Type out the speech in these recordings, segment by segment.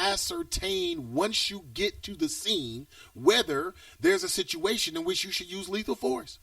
ascertain once you get to the scene whether there's a situation in which you should use lethal force.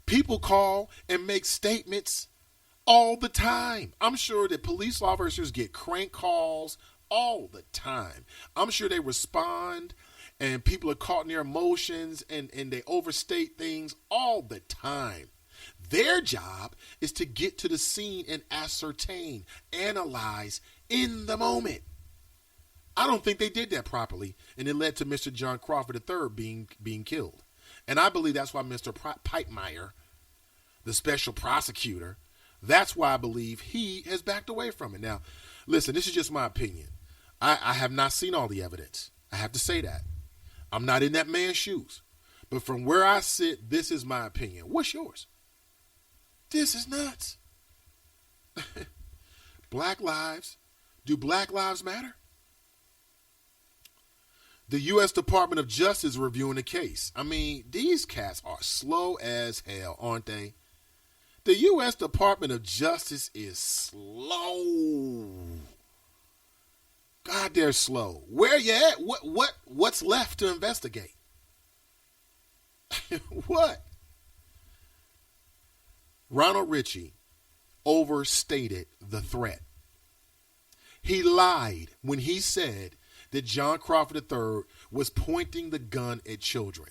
People call and make statements all the time. I'm sure that police officers get crank calls all the time. I'm sure they respond and people are caught in their emotions and they overstate things all the time. Their job is to get to the scene and ascertain, analyze in the moment. I don't think they did that properly, and it led to Mr. John Crawford III being killed. And I believe that's why Mr. Pipemeyer, the special prosecutor, that's why I believe he has backed away from it. Now, listen, this is just my opinion. I have not seen all the evidence. I have to say that. I'm not in that man's shoes. But from where I sit, this is my opinion. What's yours? This is nuts. Black lives. Do black lives matter? The U.S. Department of Justice is reviewing the case. I mean, these cats are slow as hell, aren't they? The U.S. Department of Justice is slow. God, they're slow. Where you at? What's left to investigate? What? Ronald Ritchie overstated the threat. He lied when he said that John Crawford III was pointing the gun at children.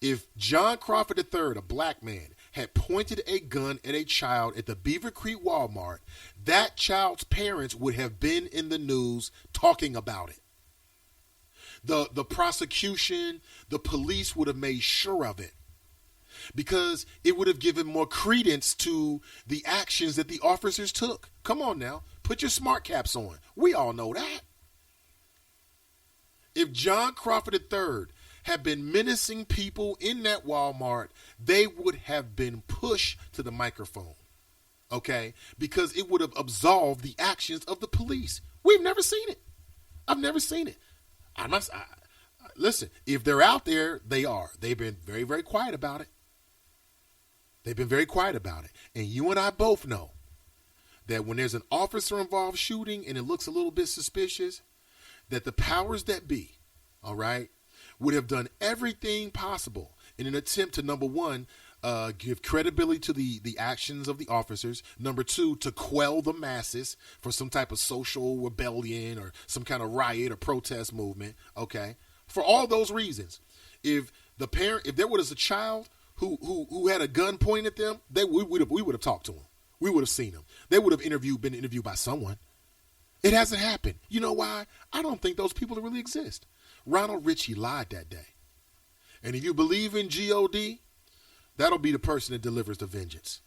If John Crawford III, a black man, had pointed a gun at a child at the Beaver Creek Walmart, that child's parents would have been in the news talking about it. The prosecution, the police would have made sure of it, because it would have given more credence to the actions that the officers took. Come on now, put your smart caps on. We all know that. If John Crawford III had been menacing people in that Walmart, they would have been pushed to the microphone, okay? Because it would have absolved the actions of the police. We've never seen it. I've never seen it. Listen, if they're out there, they are. They've been very, very quiet about it. They've been very quiet about it. And you and I both know that when there's an officer-involved shooting and it looks a little bit suspicious, that the powers that be, all right, would have done everything possible in an attempt to, number one, give credibility to the actions of the officers. Number two, to quell the masses for some type of social rebellion or some kind of riot or protest movement, okay? For all those reasons, if there was a child who had a gun pointed at them, we would have talked to them. We would have seen them. They would have been interviewed by someone. It hasn't happened. You know why? I don't think those people really exist. Ronald Ritchie lied that day. And if you believe in G.O.D., that'll be the person that delivers the vengeance.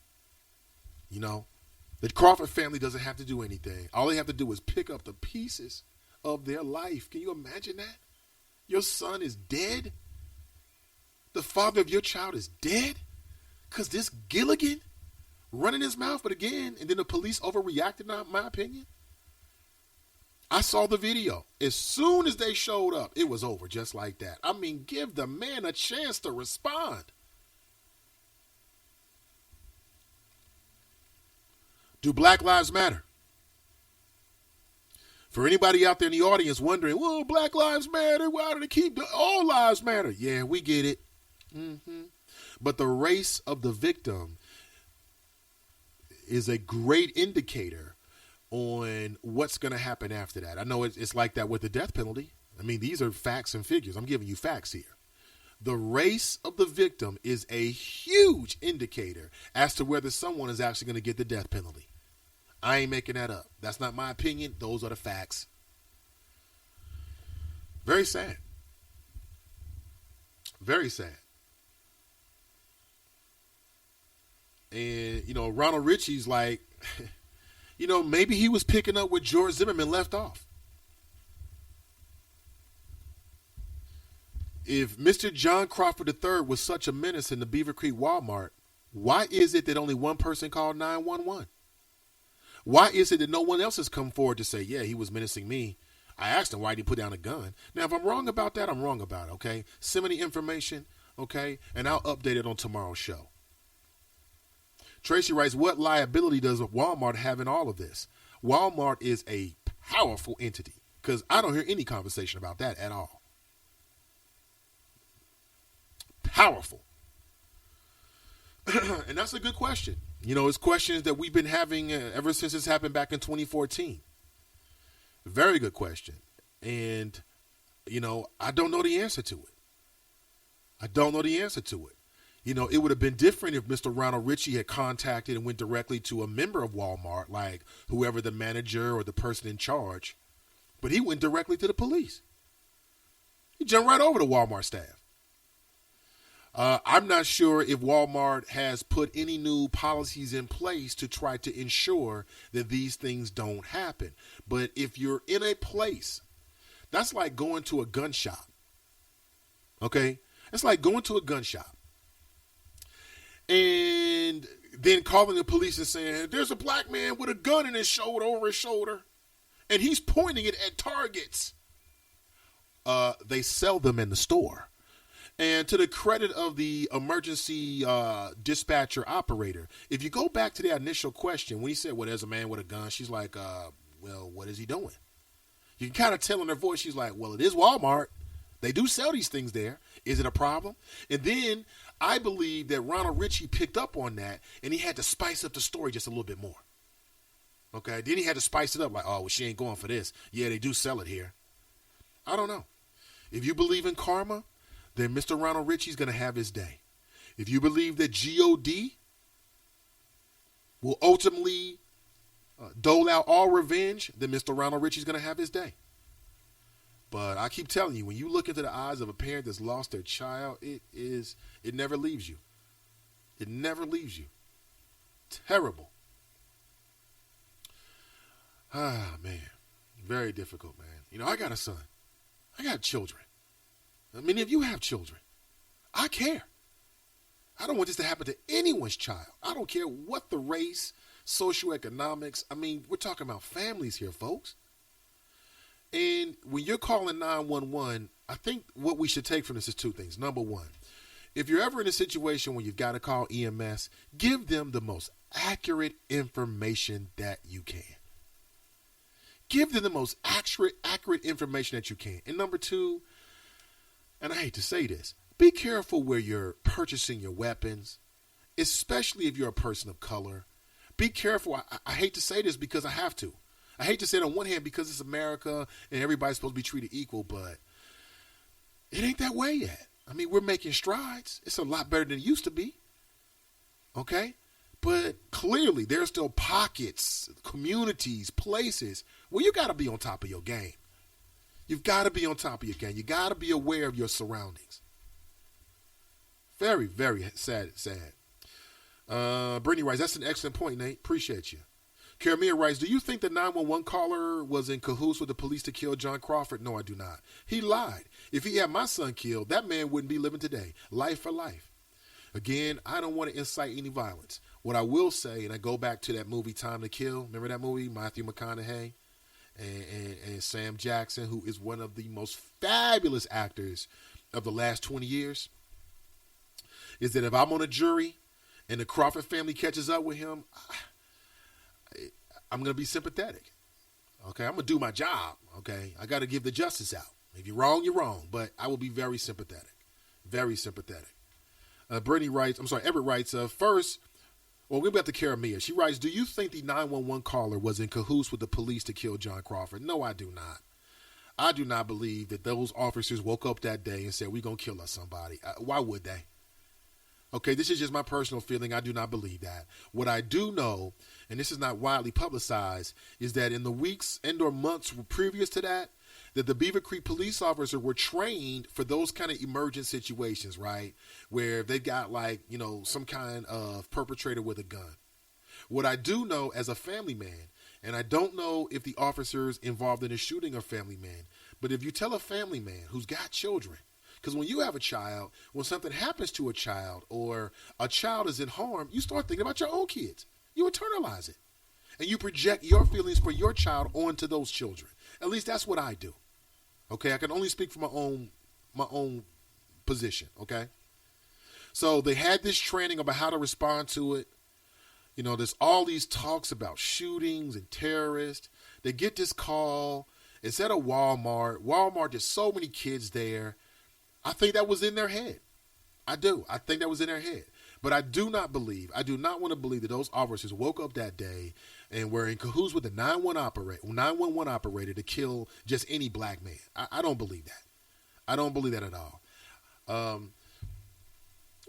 You know, the Crawford family doesn't have to do anything. All they have to do is pick up the pieces of their life. Can you imagine that? Your son is dead. The father of your child is dead because this Gilligan running his mouth, but again, and then the police overreacted, in my opinion. I saw the video. As soon as they showed up, it was over just like that. I mean, give the man a chance to respond. Do Black Lives Matter? For anybody out there in the audience wondering, well, Black Lives Matter, why do they keep all lives matter? Yeah, we get it. But the race of the victim is a great indicator on what's going to happen after that. I know it's like that with the death penalty. I mean, these are facts and figures. I'm giving you facts here. The race of the victim is a huge indicator as to whether someone is actually going to get the death penalty. I ain't making that up. That's not my opinion. Those are the facts. Very sad. Very sad. And, you know, Ronald Ritchie's like, you know, maybe he was picking up where George Zimmerman left off. If Mr. John Crawford III was such a menace in the Beaver Creek Walmart, why is it that only one person called 911? Why is it that no one else has come forward to say, yeah, he was menacing me? I asked him, why did he put down a gun? Now, if I'm wrong about that, I'm wrong about it, okay? Send me the information, okay? And I'll update it on tomorrow's show. Tracy writes, what liability does Walmart have in all of this? Walmart is a powerful entity, because I don't hear any conversation about that at all. Powerful. And that's a good question. It's questions that we've been having ever since this happened back in 2014. Very good question. And, I don't know the answer to it. It would have been different if Mr. Ronald Ritchie had contacted and went directly to a member of Walmart, like whoever the manager or the person in charge. But he went directly to the police. He jumped right over the Walmart staff. I'm not sure if Walmart has put any new policies in place to try to ensure that these things don't happen. But if you're in a place, that's like going to a gun shop. Okay? It's like going to a gun shop and then calling the police and saying, there's a black man with a gun in his shoulder, over his shoulder, and he's pointing it at targets. They sell them in the store. And to the credit of the emergency dispatcher operator, if you go back to that initial question, when he said, well, there's a man with a gun, she's like, well, what is he doing? You can kind of tell in her voice, she's like, well, it is Walmart. They do sell these things there. Is it a problem? And then I believe that Ronald Ritchie picked up on that, and he had to spice up the story just a little bit more. Okay? Then he had to spice it up like, oh, well, she ain't going for this. Yeah, they do sell it here. I don't know. If you believe in karma, then Mr. Ronald Ritchie's going to have his day. If you believe that God will ultimately dole out all revenge, then Mr. Ronald Ritchie's going to have his day. But I keep telling you, when you look into the eyes of a parent that's lost their child, it never leaves you. It never leaves you. Terrible. Ah, man. Very difficult, man. I got a son. I got children. I mean, if you have children, I care. I don't want this to happen to anyone's child. I don't care what the race, socioeconomics. I mean, we're talking about families here, folks. And when you're calling 911, I think what we should take from this is two things. Number one, if you're ever in a situation where you've got to call EMS, give them the most accurate information that you can. Give them the most accurate information that you can. And number two, and I hate to say this, be careful where you're purchasing your weapons, especially if you're a person of color. Be careful. I hate to say this because I have to. I hate to say it on one hand because it's America and everybody's supposed to be treated equal, but it ain't that way yet. I mean, we're making strides. It's a lot better than it used to be. Okay? But clearly there are still pockets, communities, places where you got to be on top of your game. You've got to be on top of your game. You got to be aware of your surroundings. Very, very sad. Brittany writes, that's an excellent point, Nate. Appreciate you. Karamia writes, do you think the 911 caller was in cahoots with the police to kill John Crawford? No, I do not. He lied. If he had my son killed, that man wouldn't be living today. Life for life. Again, I don't want to incite any violence. What I will say, and I go back to that movie Time to Kill. Remember that movie? Matthew McConaughey and Sam Jackson, who is one of the most fabulous actors of the last 20 years, is that if I'm on a jury and the Crawford family catches up with him, I'm going to be sympathetic. Okay, I'm going to do my job. Okay, I got to give the justice out. If you're wrong, you're wrong. But I will be very sympathetic. Very sympathetic. Everett writes, first, well, we've got the Karamia. She writes, do you think the 911 caller was in cahoots with the police to kill John Crawford? No, I do not. I do not believe that those officers woke up that day and said, we're going to kill us somebody. Why would they? Okay, this is just my personal feeling. I do not believe that. What I do know, and this is not widely publicized, is that in the weeks and or months previous to that the Beaver Creek police officers were trained for those kind of emergent situations, right? Where they've got some kind of perpetrator with a gun. What I do know as a family man, and I don't know if the officers involved in the shooting are family men, but if you tell a family man who's got children, because when you have a child, when something happens to a child or a child is in harm, you start thinking about your own kids. You internalize it. And you project your feelings for your child onto those children. At least that's what I do. Okay, I can only speak from my own position, okay? So they had this training about how to respond to it. There's all these talks about shootings and terrorists. They get this call. It's at a Walmart. Walmart, there's so many kids there. I think that was in their head. I do. I think that was in their head. But I do not want to believe that those officers woke up that day and were in cahoots with the 911 operator to kill just any black man. I don't believe that. I don't believe that at all.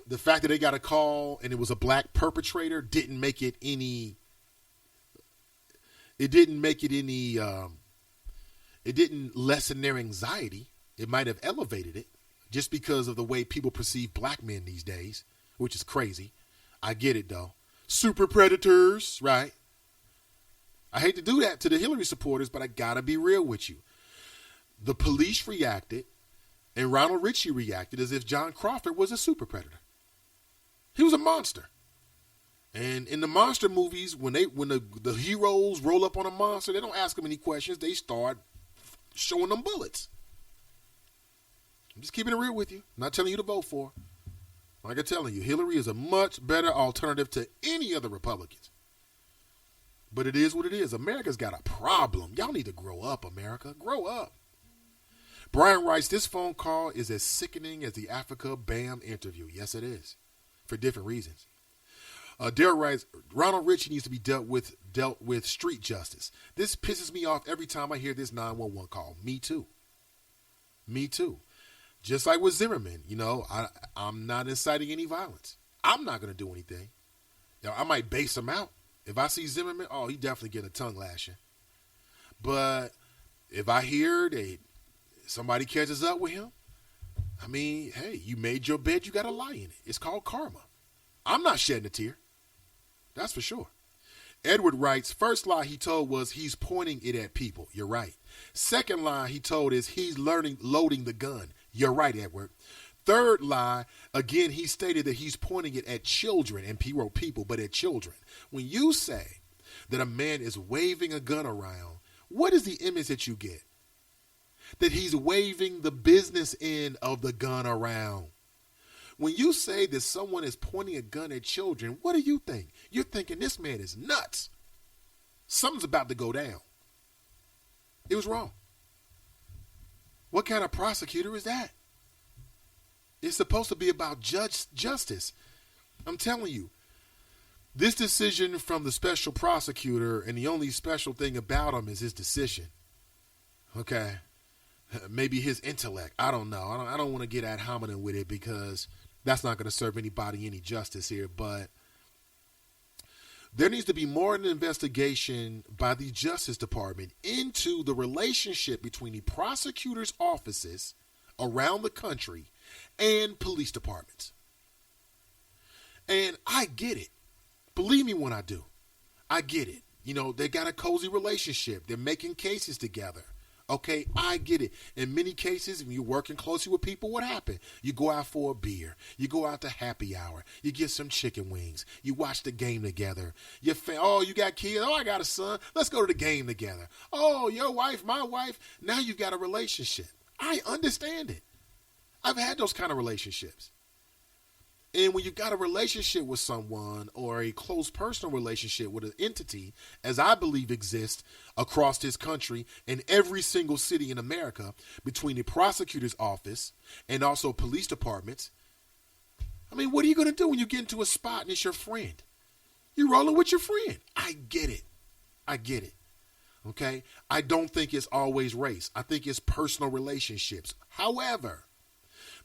The fact that they got a call and it was a black perpetrator didn't make it any. It didn't lessen their anxiety. It might have elevated it just because of the way people perceive black men these days, which is crazy. I get it, though. Super predators, right? I hate to do that to the Hillary supporters, but I got to be real with you. The police reacted, and Ronald Ritchie reacted as if John Crawford was a super predator. He was a monster. And in the monster movies, when the heroes roll up on a monster, they don't ask them any questions. They start showing them bullets. I'm just keeping it real with you. I'm not telling you to vote for. Like I'm telling you, Hillary is a much better alternative to any other Republicans. But it is what it is. America's got a problem. Y'all need to grow up, America. Grow up. Brian writes, this phone call is as sickening as the Africa BAM interview. Yes, it is. For different reasons. Derek writes, Ronald Ritchie needs to be dealt with street justice. This pisses me off every time I hear this 911 call. Me too. Just like with Zimmerman, I'm not inciting any violence. I'm not going to do anything. I might base him out. If I see Zimmerman, he definitely getting a tongue lashing. But if I hear that somebody catches up with him, hey, you made your bed, you got to lie in it. It's called karma. I'm not shedding a tear. That's for sure. Edward writes, first lie he told was he's pointing it at people. You're right. Second lie he told is he's loading the gun. You're right, Edward. Third lie, again, he stated that he's pointing it at children, and he wrote people, but at children. When you say that a man is waving a gun around, what is the image that you get? That he's waving the business end of the gun around. When you say that someone is pointing a gun at children, what do you think? You're thinking this man is nuts. Something's about to go down. It was wrong. What kind of prosecutor is that? It's supposed to be about justice. I'm telling you, this decision from the special prosecutor, and the only special thing about him is his decision. Okay? Maybe his intellect. I don't know. I don't want to get ad hominem with it because that's not going to serve anybody any justice here. But there needs to be more of an investigation by the Justice Department into the relationship between the prosecutors' offices around the country and police departments. And I get it. Believe me when I do. I get it. They got a cozy relationship. They're making cases together. Okay, I get it. In many cases, when you're working closely with people, what happened? You go out for a beer. You go out to happy hour. You get some chicken wings. You watch the game together. You got kids. I got a son. Let's go to the game together. Your wife, my wife. Now you've got a relationship. I understand it. I've had those kind of relationships. And when you've got a relationship with someone or a close personal relationship with an entity, as I believe exists across this country in every single city in America, between the prosecutor's office and also police departments, what are you going to do when you get into a spot and it's your friend? You're rolling with your friend. I get it. Okay? I don't think it's always race. I think it's personal relationships. However,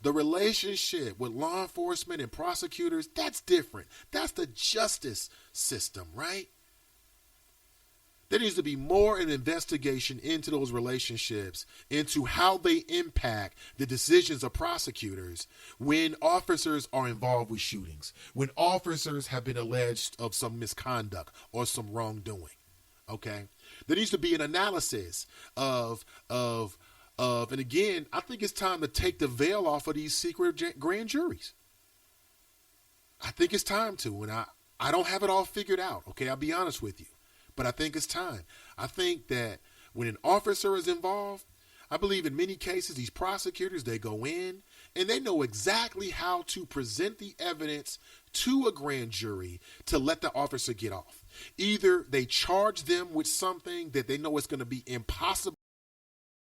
the relationship with law enforcement and prosecutors, that's different. That's the justice system, right? There needs to be more an investigation into those relationships, into how they impact the decisions of prosecutors when officers are involved with shootings, when officers have been alleged of some misconduct or some wrongdoing, okay? There needs to be an analysis and again, I think it's time to take the veil off of these secret grand juries. I think it's time to, and I don't have it all figured out, okay? I'll be honest with you, but I think it's time. I think that when an officer is involved, I believe in many cases, these prosecutors, they go in and they know exactly how to present the evidence to a grand jury to let the officer get off. Either they charge them with something that they know is going to be impossible